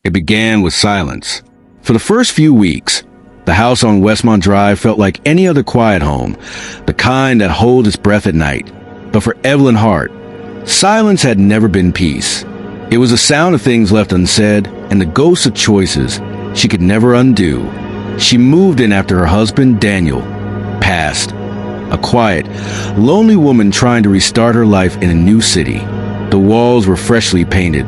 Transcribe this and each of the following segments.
It began with silence. For the first few weeks, the house on Westmont Drive felt like any other quiet home, the kind that holds its breath at night. But for Evelyn Hart, silence had never been peace. It was the sound of things left unsaid and the ghosts of choices she could never undo. She moved in after her husband, Daniel, passed. A quiet, lonely woman trying to restart her life in a new city. The walls were freshly painted,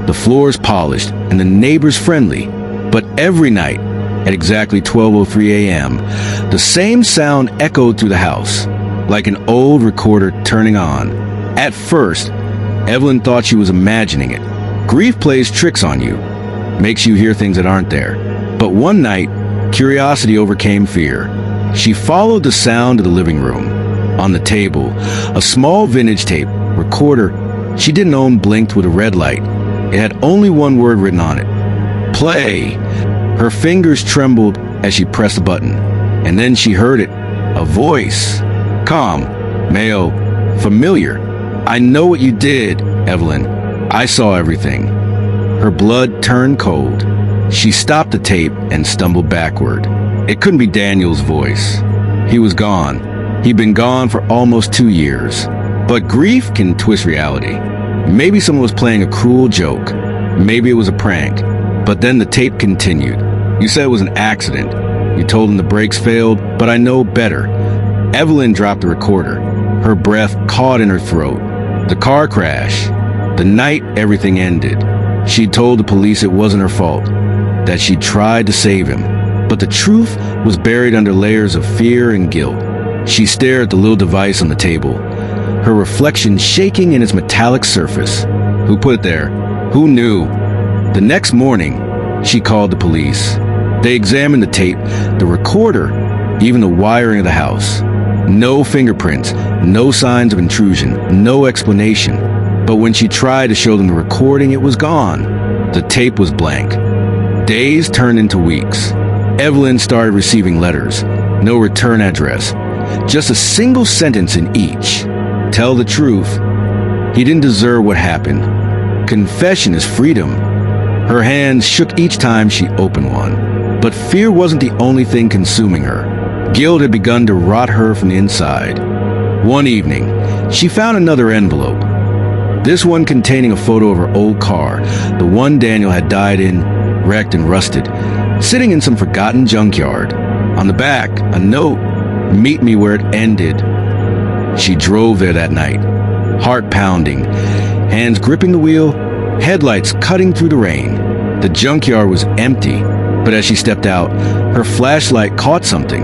the floors polished, and the neighbors friendly. But every night, at exactly 12:03 a.m., the same sound echoed through the house, like an old recorder turning on. At first, Evelyn thought she was imagining it. Grief plays tricks on you, makes you hear things that aren't there. But one night, curiosity overcame fear. She followed the sound to the living room. On the table, a small vintage tape recorder she didn't own blinked with a red light. It had only one word written on it: play. Her fingers trembled as she pressed the button, and then she heard it, a voice. Calm, male, familiar. I know what you did, Evelyn. I saw everything. Her blood turned cold. She stopped the tape and stumbled backward. It couldn't be Daniel's voice. He was gone. He'd been gone for almost 2 years. But grief can twist reality. Maybe someone was playing a cruel joke. Maybe it was a prank. But then the tape continued. You said it was an accident. You told him the brakes failed, but I know better. Evelyn dropped the recorder. Her breath caught in her throat. The car crash. The night everything ended. She told the police it wasn't her fault, that she tried to save him. But the truth was buried under layers of fear and guilt. She stared at the little device on the table, her reflection shaking in its metallic surface. Who put it there? Who knew? The next morning, she called the police. They examined the tape, the recorder, even the wiring of the house. No fingerprints, no signs of intrusion, no explanation. But when she tried to show them the recording, it was gone. The tape was blank. Days turned into weeks. Evelyn started receiving letters. No return address. Just a single sentence in each. Tell the truth. He didn't deserve what happened. Confession is freedom. Her hands shook each time she opened one. But fear wasn't the only thing consuming her. Guilt had begun to rot her from the inside. One evening, she found another envelope. This one containing a photo of her old car, the one Daniel had died in, wrecked and rusted, sitting in some forgotten junkyard. On the back, a note: meet me where it ended. She drove there that night, heart pounding, hands gripping the wheel, headlights cutting through the rain. The junkyard was empty, but as she stepped out, her flashlight caught something.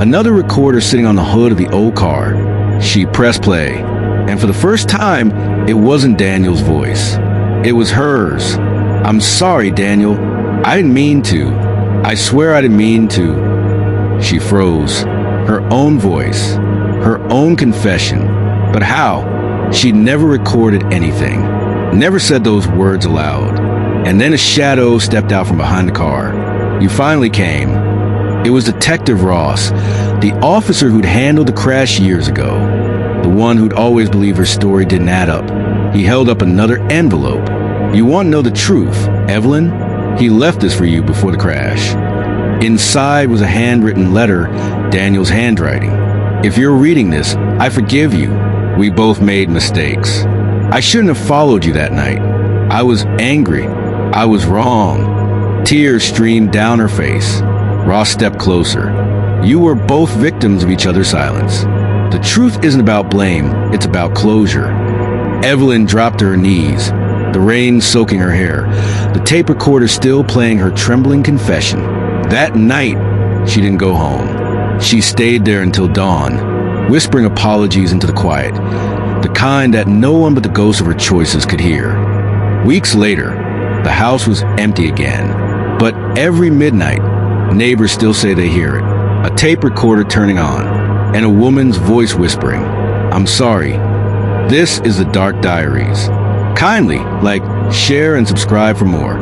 Another recorder sitting on the hood of the old car. She pressed play, and for the first time, it wasn't Daniel's voice. It was hers. I'm sorry, Daniel. I didn't mean to. I swear I didn't mean to. She froze. Her own voice. Her own confession. But how? She'd never recorded anything. Never said those words aloud. And then a shadow stepped out from behind the car. You finally came. It was Detective Ross, the officer who'd handled the crash years ago. The one who'd always believed her story didn't add up. He held up another envelope. You want to know the truth, Evelyn? He left this for you before the crash. Inside was a handwritten letter, Daniel's handwriting. If you're reading this, I forgive you. We both made mistakes. I shouldn't have followed you that night. I was angry. I was wrong. Tears streamed down her face. Ross stepped closer. You were both victims of each other's silence. The truth isn't about blame, it's about closure. Evelyn dropped to her knees, the rain soaking her hair, the tape recorder still playing her trembling confession. That night, she didn't go home. She stayed there until dawn, whispering apologies into the quiet, the kind that no one but the ghosts of her choices could hear. Weeks later, the house was empty again, but every midnight, neighbors still say they hear it. A tape recorder turning on, and a woman's voice whispering, I'm sorry. This is the Dark Diaries. Kindly, share and subscribe for more.